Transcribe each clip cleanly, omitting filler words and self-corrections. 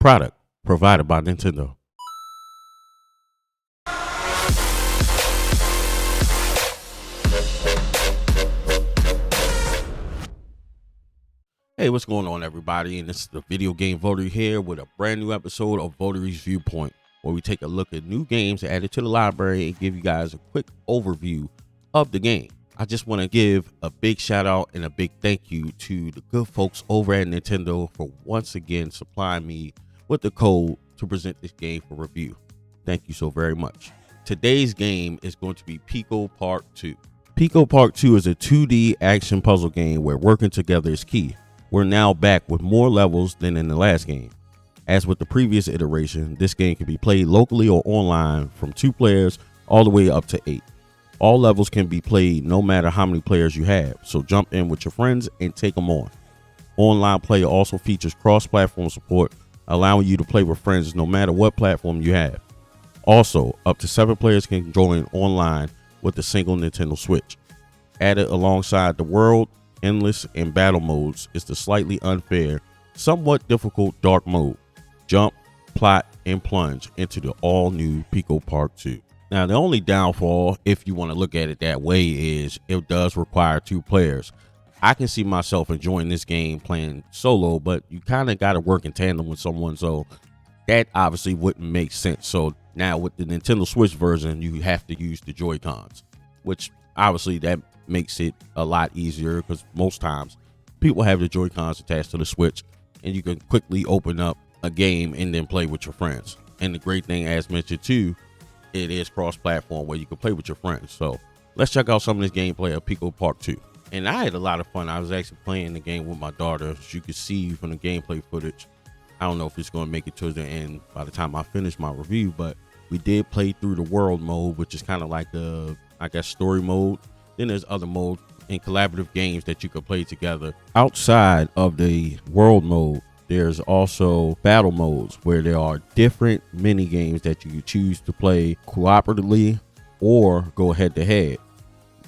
product provided by Nintendo. Hey, what's going on, everybody? And this is the Video Game Votary here with a brand new episode of VOTARY'S Viewpoint, where we take a look at new games added to the library and give you guys a quick overview of the game. I just want to give a big shout out and a big thank you to the good folks over at Nintendo for once again supplying me with the code to present this game for review. Thank you so very much. Today's game is going to be Pico Part 2. Pico Part 2 is a 2D action puzzle game where working together is key. We're now back with more levels than in the last game. As with the previous iteration, this game can be played locally or online from 2 players all the way up to 8. All levels can be played no matter how many players you have, so jump in with your friends and take them on. Online play also features cross-platform support, allowing you to play with friends no matter what platform you have. Also, up to 7 players can join online with a single Nintendo Switch. Added alongside the world, endless, and battle modes is the slightly unfair, somewhat difficult dark mode. Jump, plot, and plunge into the all-new Pico Part 2. Now, the only downfall, if you want to look at it that way, is it does require 2 players. I can see myself enjoying this game playing solo, but you kind of got to work in tandem with someone, so that obviously wouldn't make sense. So now with the Nintendo Switch version, you have to use the Joy-Cons, which obviously that makes it a lot easier because most times people have the Joy-Cons attached to the Switch and you can quickly open up a game and then play with your friends. And the great thing, as mentioned too, it is cross-platform where you can play with your friends. So let's check out some of this gameplay of Pico Part 2. And I had a lot of fun. I was actually playing the game with my daughter. As you can see from the gameplay footage, I don't know if it's going to make it to the end by the time I finish my review, but we did play through the world mode, which is kind of like the, I guess, story mode. Then there's other modes and collaborative games that you can play together. Outside of the world mode, there's also battle modes where there are different mini games that you can choose to play cooperatively or go head to head.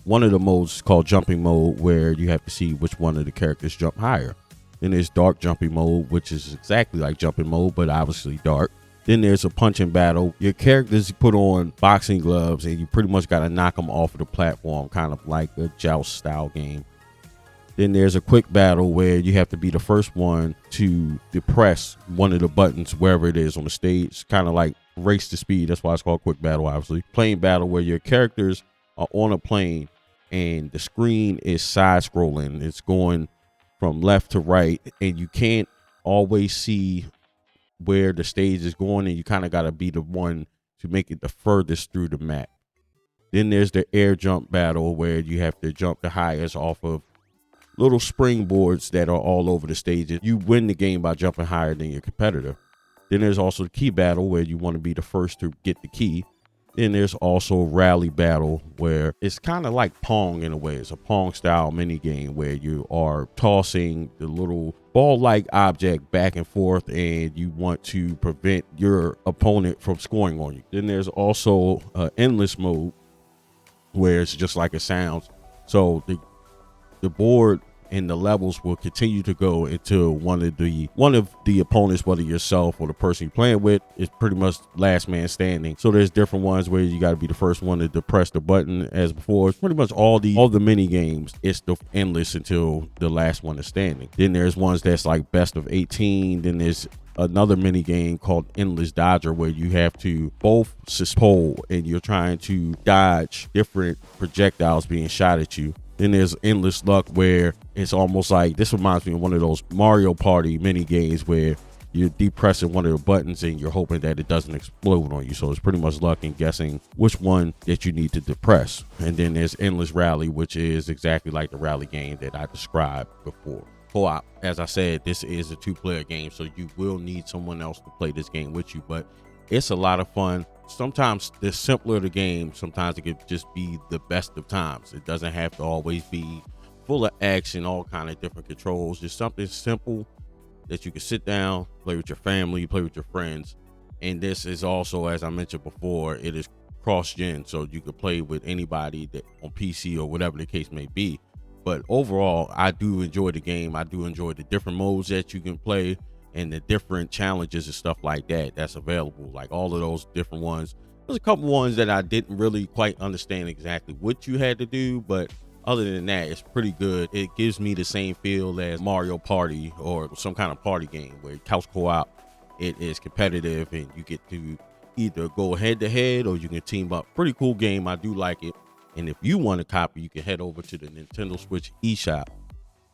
One of the modes is called jumping mode, where you have to see which one of the characters jump higher. Then there's dark jumping mode, which is exactly like jumping mode, but obviously dark. Then there's a punching battle. Your characters put on boxing gloves and you pretty much got to knock them off of the platform, kind of like a joust style game. Then there's a quick battle where you have to be the first one to depress one of the buttons wherever it is on the stage, kind of like race to speed. That's why it's called quick battle, obviously. Plane battle, where your characters are on a plane and the screen is side scrolling. It's going from left to right and you can't always see where the stage is going, and you kind of got to be the one to make it the furthest through the map. Then there's the air jump battle, where you have to jump the highest off of little springboards that are all over the stage. You win the game by jumping higher than your competitor. Then there's also the key battle, where you want to be the first to get the key. Then there's also rally battle, where it's kind of like Pong in a way. It's a Pong style mini game where you are tossing the little ball-like object back and forth and you want to prevent your opponent from scoring on you. Then there's also endless mode, where it's just like it sounds. So the board and the levels will continue to go until one of the opponents, whether yourself or the person you're playing with, is pretty much last man standing. So there's different ones where you got to be the first one to depress the button. As before, it's pretty much all the mini games. It's the endless until the last one is standing. Then there's ones that's like best of 18. Then there's another mini game called Endless Dodger, where you have to both pole and you're trying to dodge different projectiles being shot at you. Then there's Endless Luck, where it's almost like, this reminds me of one of those Mario Party mini games where you're depressing one of the buttons and you're hoping that it doesn't explode on you. So it's pretty much luck in guessing which one that you need to depress. And then there's Endless Rally, which is exactly like the rally game that I described before. Co-op, as I said, this is a 2-player game, so you will need someone else to play this game with you, but it's a lot of fun. Sometimes the simpler the game, sometimes it could just be the best of times. It doesn't have to always be full of action, all kind of different controls. Just something simple that you can sit down, play with your family, play with your friends. And this is also, as I mentioned before, it is cross-gen, so you can play with anybody that on PC or whatever the case may be. But overall, I do enjoy the game. I do enjoy the different modes that you can play and the different challenges and stuff like that that's available, like all of those different ones. There's a couple ones that I didn't really quite understand exactly what you had to do, but other than that, it's pretty good. It gives me the same feel as Mario Party or some kind of party game where couch co-op, it is competitive and you get to either go head to head or you can team up. Pretty cool game. I do like it. And if you want a copy, you can head over to the Nintendo Switch eShop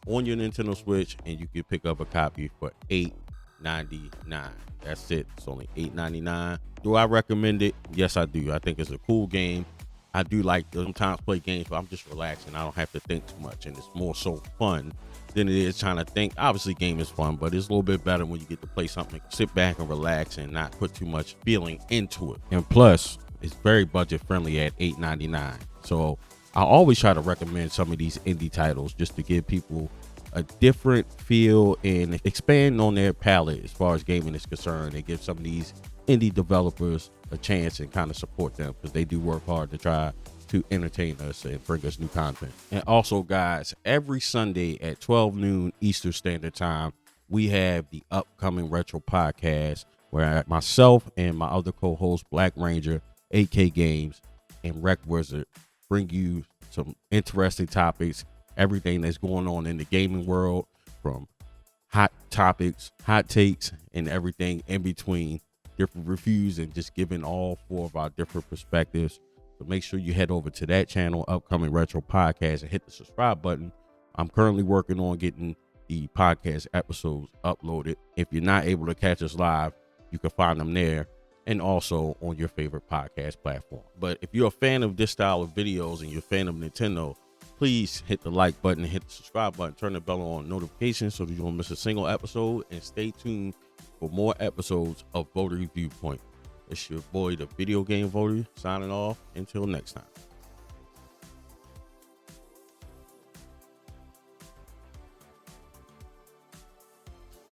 on your Nintendo Switch and you can pick up a copy for $8.99. That's it. It's only $8.99. Do I recommend it? Yes, I do. I think it's a cool game. I do like to sometimes play games where I'm just relaxing. I don't have to think too much, and it's more so fun than it is trying to think. Obviously, game is fun, but it's a little bit better when you get to play something, sit back and relax and not put too much feeling into it. And plus, it's very budget friendly at $8.99. So I always try to recommend some of these indie titles just to give people a different feel and expand on their palette as far as gaming is concerned. They give some of these indie developers a chance and kind of support them because they do work hard to try to entertain us and bring us new content. And also, guys, every Sunday at 12 noon Eastern Standard Time, we have the upcoming retro podcast where myself and my other co-host BlakRanger, AK Games, and Rec Wizard bring you some interesting topics, everything that's going on in the gaming world, from hot topics, hot takes, and everything in between, different reviews, and just giving all four of our different perspectives. So make sure you head over to that channel, Upcoming Retro Podcast, and hit the subscribe button. I'm currently working on getting the podcast episodes uploaded. If you're not able to catch us live, you can find them there and also on your favorite podcast platform. But if you're a fan of this style of videos and you're a fan of Nintendo, please hit the like button, hit the subscribe button, turn the bell on notifications so that you don't miss a single episode, and stay tuned for more episodes of Votary Viewpoint. It's your boy, the Video Game Votary, signing off. Until next time.